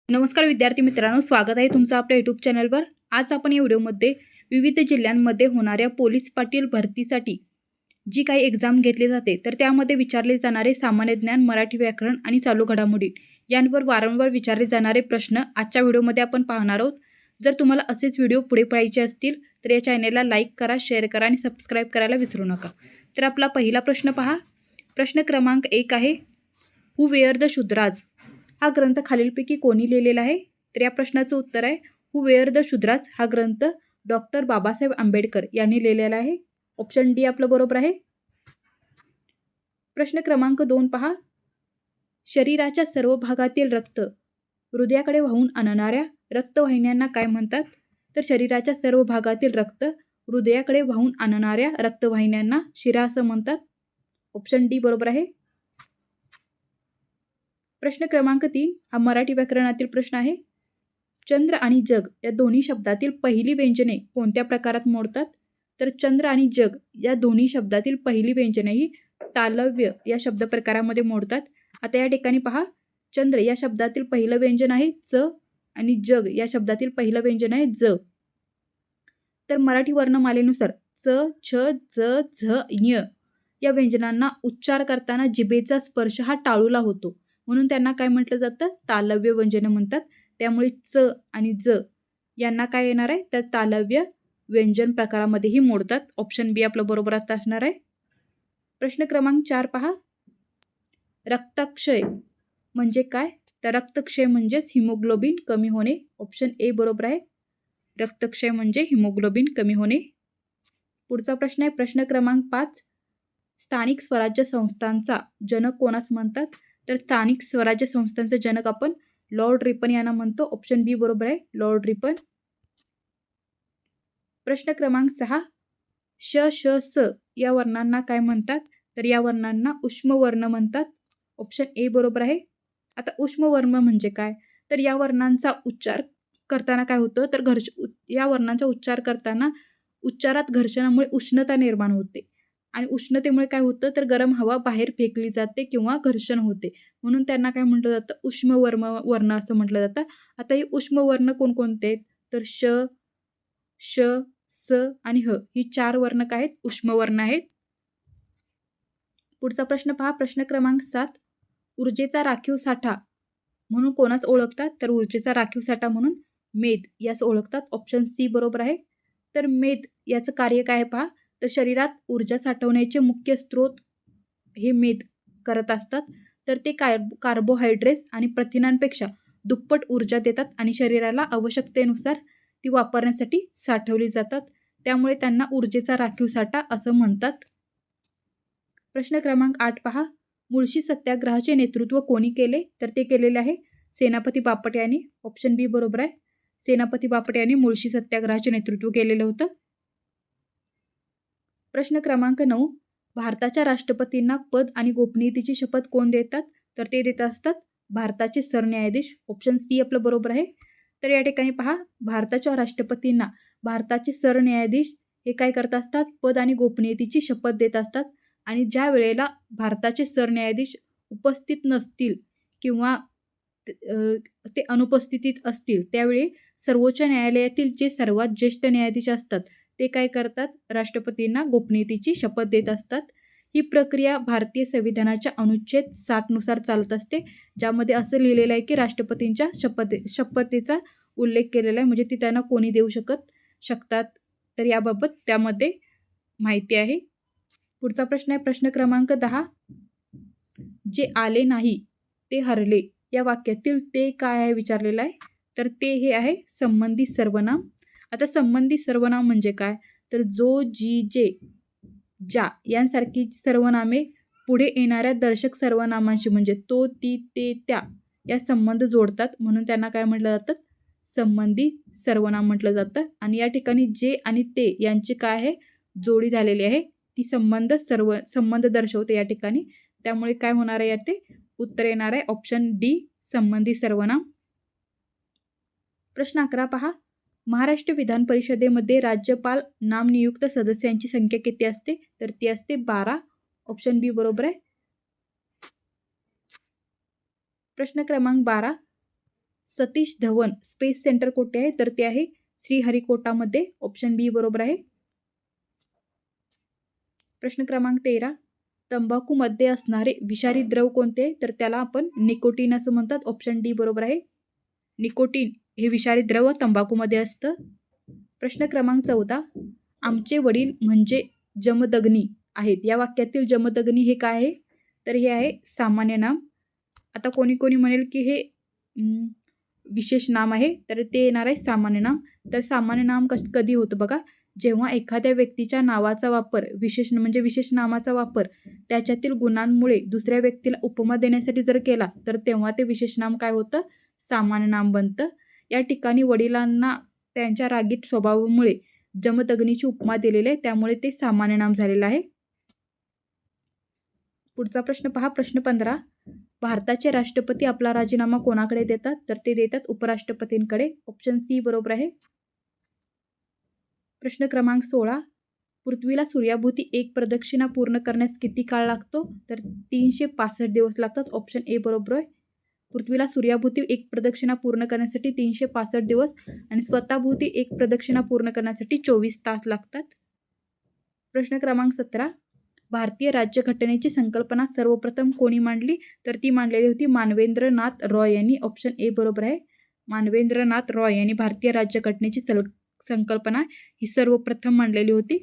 नमस्कार विद्यार्थी मित्रांनो, स्वागत आहे तुमचं आपल्या यूट्यूब चॅनलवर. आज आपण या व्हिडिओमध्ये विविध जिल्ह्यांमध्ये होणाऱ्या पोलीस पाटील भरतीसाठी जी काही एक्झाम घेतली जाते तर त्यामध्ये विचारले जाणारे सामान्य ज्ञान, मराठी व्याकरण आणि चालू घडामोडी यांवर वारंवार विचारले जाणारे प्रश्न आजच्या व्हिडिओमध्ये आपण पाहणार आहोत. जर तुम्हाला असेच व्हिडिओ पुढे पाहायचे असतील तर या चॅनेलला लाईक करा, शेअर करा आणि सबस्क्राईब करायला विसरू नका. तर आपला पहिला प्रश्न पहा. प्रश्न क्रमांक 1 आहे, हू वेअर द शुद्राज हा ग्रंथ खालीलपैकी कोणी लिहिलेला आहे? तर या प्रश्नाचं उत्तर आहे हू वेअर द शुद्राज हा ग्रंथ डॉक्टर बाबासाहेब आंबेडकर यांनी लिहिलेला आहे. ऑप्शन डी आपलं बरोबर आहे. प्रश्न क्रमांक 2 पहा. शरीराच्या सर्व भागातील रक्त हृदयाकडे वाहून आणणाऱ्या रक्तवाहिन्यांना काय म्हणतात? तर शरीराच्या सर्व भागातील रक्त हृदयाकडे वाहून आणणाऱ्या रक्तवाहिन्यांना शिरा असं म्हणतात. ऑप्शन डी बरोबर आहे. प्रश्न क्रमांक 3 हा मराठी व्याकरणातील प्रश्न आहे. चंद्र आणि जग या दोन्ही शब्दातील पहिली व्यंजने कोणत्या प्रकारात मोडतात? तर चंद्र आणि जग या दोन्ही शब्दातील पहिली व्यंजने ही तालव्य या शब्द प्रकारामध्ये मोडतात. आता या ठिकाणी पहा, चंद्र या शब्दातील पहिलं व्यंजन आहे च आणि जग या शब्दातील पहिलं व्यंजन आहे ज. तर मराठी वर्णमालेनुसार च, छ, ज, झ, ञ या व्यंजनांना उच्चार करताना जिभेचा स्पर्श हा टाळूला होतो, म्हणून त्यांना काय म्हटलं जातं? तालव्य व्यंजन म्हणतात. त्यामुळे च आणि ज यांना काय येणार आहे? तर तालव्य व्यंजन प्रकारामध्येही मोडतात. ऑप्शन बी आपलं बरोबर आता असणार आहे. प्रश्न क्रमांक 4 पहा. रक्तक्षय म्हणजे काय? तर रक्तक्षय म्हणजेच हिमोग्लोबिन कमी होणे. ऑप्शन ए बरोबर आहे. रक्तक्षय म्हणजे हिमोग्लोबिन कमी होणे. पुढचा प्रश्न आहे प्रश्न क्रमांक 5. स्थानिक स्वराज्य संस्थांचा जनक कोणास म्हणतात? तर स्थानिक स्वराज्य संस्थांचा जनक आपण लॉर्ड रिपन यांना म्हणतो. ऑप्शन बी बरोबर आहे, लॉर्ड रिपन. प्रश्न क्रमांक 6. श, श, स या वर्णांना काय म्हणतात? तर या वर्णांना उष्म वर्ण म्हणतात. ऑप्शन ए बरोबर आहे. आता उष्म वर्ण म्हणजे काय? तर या वर्णांचा उच्चार करताना काय होतं? तर या वर्णांचा उच्चार करताना उच्चारात घर्षणामुळे उष्णता निर्माण होते आणि उष्णतेमुळे काय होतं? तर गरम हवा बाहेर फेकली जाते किंवा घर्षण होते, म्हणून त्यांना काय म्हटलं जातं? उष्म वर्ण असं म्हटलं जातं. आता हे उष्म वर्ण कोणकोणते आहेत? तर श, श, स आणि ह ही 4 वर्ण काय आहेत? उष्म वर्ण आहेत. पुढचा प्रश्न पहा. प्रश्न क्रमांक 7. ऊर्जेचा राखीव साठा म्हणून कोणास ओळखतात? तर ऊर्जेचा राखीव साठा म्हणून मेद यास ओळखतात. ऑप्शन सी बरोबर आहे. तर मेद याचं कार्य काय आहे पहा. तर शरीरात ऊर्जा साठवण्याचे मुख्य स्रोत हे मेद करत असतात. तर ते कार्बोहायड्रेट्स आणि प्रथिनांपेक्षा दुप्पट ऊर्जा देतात आणि शरीराला आवश्यकतेनुसार ती वापरण्यासाठी साठवली जातात. त्यामुळे त्यांना ऊर्जेचा राखीव साठा असं म्हणतात. प्रश्न क्रमांक 8 पहा. मुळशी सत्याग्रहाचे नेतृत्व कोणी केले? तर ते केलेले आहे सेनापती बापट यांनी. ऑप्शन बी बरोबर आहे. सेनापती बापट यांनी मुळशी सत्याग्रहाचे नेतृत्व केलेलं होतं. प्रश्न क्रमांक 9. भारताच्या राष्ट्रपतींना पद आणि गोपनीयतेची शपथ कोण देतात? तर ते देत असतात भारताचे सरन्यायाधीश. ऑप्शन सी आपलं बरोबर आहे. तर या ठिकाणी पहा, भारताच्या राष्ट्रपतींना भारताचे सरन्यायाधीश हे काय करत असतात? पद आणि गोपनीयतेची शपथ देत असतात. आणि ज्या वेळेला भारताचे सरन्यायाधीश उपस्थित नसतील किंवा ते अनुपस्थितीत असतील त्यावेळी सर्वोच्च न्यायालयातील जे सर्वात ज्येष्ठ न्यायाधीश असतात ते काय करतात? राष्ट्रपतींना गोपनीयतेची शपथ देत असतात. ही प्रक्रिया भारतीय संविधानाच्या अनुच्छेद 60 नुसार चालत असते, ज्यामध्ये असं लिहिलेलं आहे की राष्ट्रपतींच्या शपथेचा उल्लेख केलेला आहे, म्हणजे ती त्यांना कोणी देऊ शकतात. तर याबाबत त्यामध्ये माहिती आहे. पुढचा प्रश्न आहे प्रश्न क्रमांक 10. जे आले नाही ते हरले या वाक्यातील ते काय आहे विचारलेलं आहे. तर ते हे आहे संबंधी सर्वनाम. आता संबंधी सर्वनाम म्हणजे काय? तर जो, जी, जे, ज्या यांसारखी सर्वनामे पुढे येणाऱ्या दर्शक सर्वनामांशी म्हणजे तो, ती, ते, त्या या संबंध जोडतात, म्हणून त्यांना काय म्हटलं जातं? संबंधी सर्वनाम म्हटलं जातं. आणि या ठिकाणी जे आणि ते यांची काय आहे? जोडी झालेली आहे, ती संबंध दर्शवते या ठिकाणी. त्यामुळे काय होणार आहे? यात उत्तर येणार आहे ऑप्शन डी संबंधी सर्वनाम. प्रश्न 11 पहा. महाराष्ट्र विधान परिषदेमध्ये राज्यपाल नामनियुक्त सदस्यांची संख्या किती असते? तर ती असते 12. ऑप्शन बी बरोबर आहे. प्रश्न क्रमांक 12. सतीश धवन स्पेस सेंटर कुठे आहे तर ते आहे श्रीहरिकोटामध्ये. ऑप्शन बी बरोबर आहे. प्रश्न क्रमांक 13. तंबाखूमध्ये असणारे विषारी द्रव कोणते तर त्याला आपण निकोटीन असं म्हणतात. ऑप्शन डी बरोबर आहे. निकोटीन हे विषारी द्रव तंबाखूमध्ये असतं. प्रश्न क्रमांक 14. आमचे वडील म्हणजे जमदग्नी आहेत. या वाक्यातील जमदग्नी हे काय आहे तर हे आहे सामान्य नाम. आता कोणी कोणी म्हणेल की हे विशेष नाम आहे तर ते येणार आहे सामान्य नाम. तर सामान्य नाम कधी होतं बघा, जेव्हा एखाद्या व्यक्तीच्या नावाचा वापर विशेष नामाचा वापर त्याच्यातील गुणांमुळे दुसऱ्या व्यक्तीला उपमा देण्यासाठी जर केला तर तेव्हा ते विशेष नाम काय होतं, सामान्य नाम बनतं. या ठिकाणी वडिलांना त्यांच्या रागीट स्वभावामुळे जमदग्नीची उपमा दिलेली आहे, त्यामुळे ते सामान्य नाम झालेलं आहे. पुढचा प्रश्न पहा. प्रश्न 15. भारताचे राष्ट्रपती आपला राजीनामा कोणाकडे देतात तर ते देतात उपराष्ट्रपतींकडे. ऑप्शन सी बरोबर आहे. प्रश्न क्रमांक 16. पृथ्वीला सूर्याभोवती एक प्रदक्षिणा पूर्ण करण्यास किती काळ लागतो तर 365 दिवस लागतात. ऑप्शन ए बरोबर आहे. पृथ्वीला सूर्याभोवती एक प्रदक्षिणा पूर्ण करण्यासाठी 365 दिवस आणि स्वतःभोवती एक प्रदक्षिणा पूर्ण करण्यासाठी 24 तास लागतात. प्रश्न क्रमांक 17. भारतीय राज्यघटनेची संकल्पना सर्वप्रथम कोणी मांडली तर ती मांडलेली होती मानवेंद्रनाथ रॉय यांनी. ऑप्शन ए बरोबर आहे. मानवेंद्रनाथ रॉय यांनी भारतीय राज्यघटनेची संकल्पना ही सर्वप्रथम मांडलेली होती.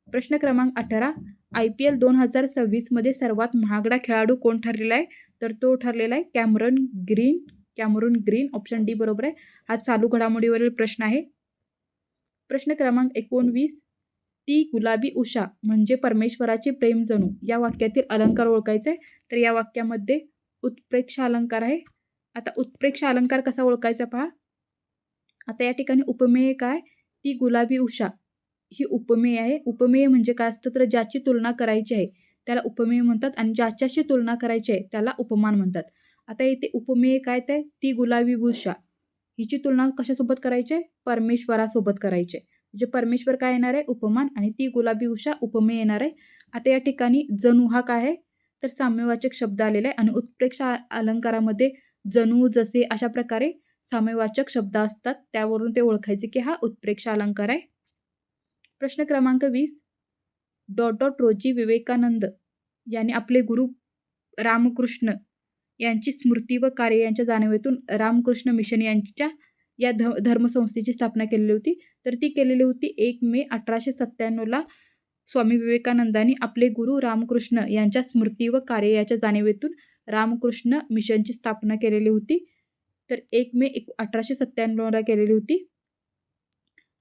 प्रश्न क्रमांक 18. IPL 2026 मध्ये सर्वात महागडा खेळाडू कोण ठरलेला आहे तर तो ठरलेला आहे कॅमरून ग्रीन. ऑप्शन डी बरोबर आहे. हा चालू घडामोडीवरील प्रश्न आहे. प्रश्न क्रमांक 19. ती गुलाबी उषा म्हणजे परमेश्वराचे प्रेम जणू या वाक्यातील अलंकार ओळखायचा आहे तर या वाक्यामध्ये उत्प्रेक्ष अलंकार आहे. आता उत्प्रेक्ष अलंकार कसा ओळखायचा पहा. आता या ठिकाणी उपमेय काय, ती गुलाबी उषा ही उपमेय आहे. उपमेय म्हणजे काय असतं तर ज्याची तुलना करायची आहे त्याला उपमेय म्हणतात आणि ज्याच्याशी तुलना करायची आहे त्याला उपमान म्हणतात. आता इथे उपमेय काय ते ती गुलाबी उषा हिची तुलना कशासोबत करायची आहे, परमेश्वरासोबत करायची आहे. म्हणजे परमेश्वर काय येणार आहे उपमान आणि ती गुलाबी उषा उपमेय येणार आहे. आता या ठिकाणी जणू हा काय आहे तर साम्यवाचक शब्द आलेला आहे आणि उत्प्रेक्ष अलंकारामध्ये जणू जसे अशा प्रकारे साम्यवाचक शब्द असतात, त्यावरून ते ओळखायचे की हा उत्प्रेक्ष अलंकार आहे. प्रश्न क्रमांक 20. रोजी विवेकानंद यांनी आपले गुरु रामकृष्ण यांची स्मृती व कार्य यांच्या जाणीवेतून रामकृष्ण मिशन यांच्या या धर्मसंस्थेची स्थापना केलेली होती. तर ती केलेली होती 1 मे 1897 स्वामी विवेकानंदांनी आपले गुरु रामकृष्ण यांच्या स्मृती व कार्य याच्या जाणीवेतून रामकृष्ण मिशनची स्थापना केलेली होती. तर 1 मे 1897 केलेली होती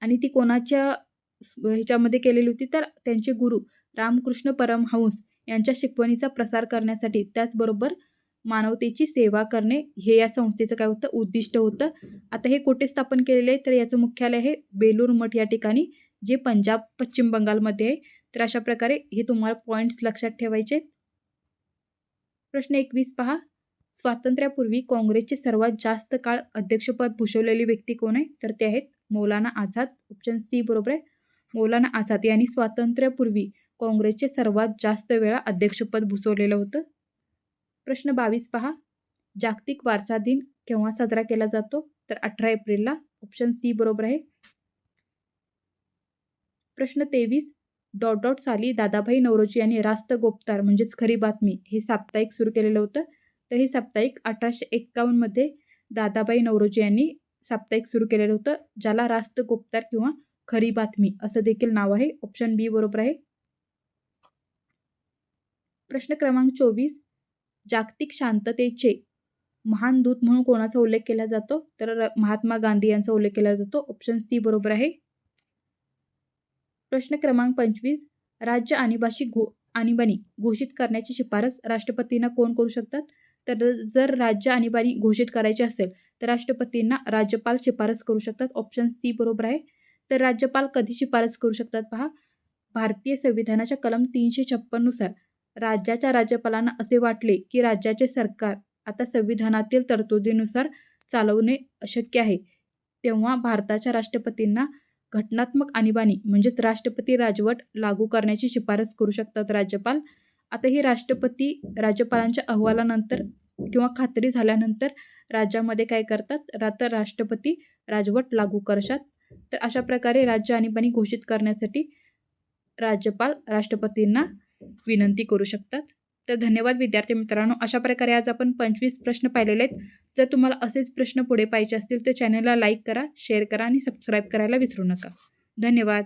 आणि ती कोणाच्या ह्याच्यामध्ये केलेली होती तर त्यांचे गुरु रामकृष्ण परमहंस यांच्या शिकवणीचा प्रसार करण्यासाठी, त्याचबरोबर मानवतेची सेवा करणे हे या संस्थेचं काय होतं उद्दिष्ट होतं. आता हे कुठे स्थापन केलेले आहे तर याचं मुख्यालय आहे बेलूर मठ या ठिकाणी, जे पंजाब पश्चिम बंगालमध्ये आहे. तर अशा प्रकारे हे तुम्हाला पॉईंट्स लक्षात ठेवायचे. प्रश्न 21 पहा. स्वातंत्र्यापूर्वी काँग्रेसचे सर्वात जास्त काळ अध्यक्षपद भूषवलेली व्यक्ती कोण आहे तर ते आहेत मौलाना आझाद. ऑप्शन सी बरोबर आहे. मौलाना आझाद यांनी स्वातंत्र्यापूर्वी काँग्रेसचे सर्वात जास्त वेळा अध्यक्षपद भूषवलेलं होतं. प्रश्न 22 पहा. जागतिक वारसा दिन केव्हा साजरा केला जातो तर 18 एप्रिलला. ऑप्शन सी बरोबर आहे. प्रश्न 23. साली दादाभाई नौरोजी यांनी रास्त गोपतार म्हणजेच खरी बातमी हे साप्ताहिक सुरू केलेलं होतं. तर हे साप्ताहिक 1851 मध्ये दादाभाई नौरोजी यांनी साप्ताहिक सुरू केलेलं होतं, ज्याला रास्त गोपतार किंवा खरी बातमी असं देखील नाव आहे. ऑप्शन बी बरोबर आहे. प्रश्न क्रमांक 24. जागतिक शांततेचे महान दूत म्हणून कोणाचा उल्लेख केला जातो तर महात्मा गांधी यांचा उल्लेख केला जातो. ऑप्शन सी बरोबर आहे. प्रश्न क्रमांक 25. राज्य आणीबाणी घोषित करण्याची शिफारस राष्ट्रपतींना कोण करू शकतात तर जर राज्य आणीबाणी घोषित करायची असेल तर राष्ट्रपतींना राज्यपाल शिफारस करू शकतात. ऑप्शन सी बरोबर आहे. तर राज्यपाल कधी शिफारस करू शकतात पहा. भारतीय संविधानाच्या कलम 356 नुसार राज्याच्या राज्यपालांना असे वाटले की राज्याचे सरकार आता संविधानातील तरतुदीनुसार चालवणे अशक्य आहे, तेव्हा भारताच्या राष्ट्रपतींना घटनात्मक आणीबाणी म्हणजेच राष्ट्रपती राजवट लागू करण्याची शिफारस करू शकतात राज्यपाल. आता ही राज्यपालांच्या अहवालानंतर किंवा खात्री झाल्यानंतर राज्यामध्ये काय करतात, तर राष्ट्रपती राजवट लागू करतात. तर अशा प्रकारे राज्य आणीबाणी घोषित करण्यासाठी राज्यपाल राष्ट्रपतींना विनंती करू शकतात. तर धन्यवाद विद्यार्थी मित्रांनो. अशा प्रकारे आज आपण 25 प्रश्न पाहिलेले आहेत. जर तुम्हाला असेच प्रश्न पुढे पाहिजे असतील तर चॅनलला लाईक करा, शेअर करा आणि सबस्क्राईब करायला विसरू नका. धन्यवाद.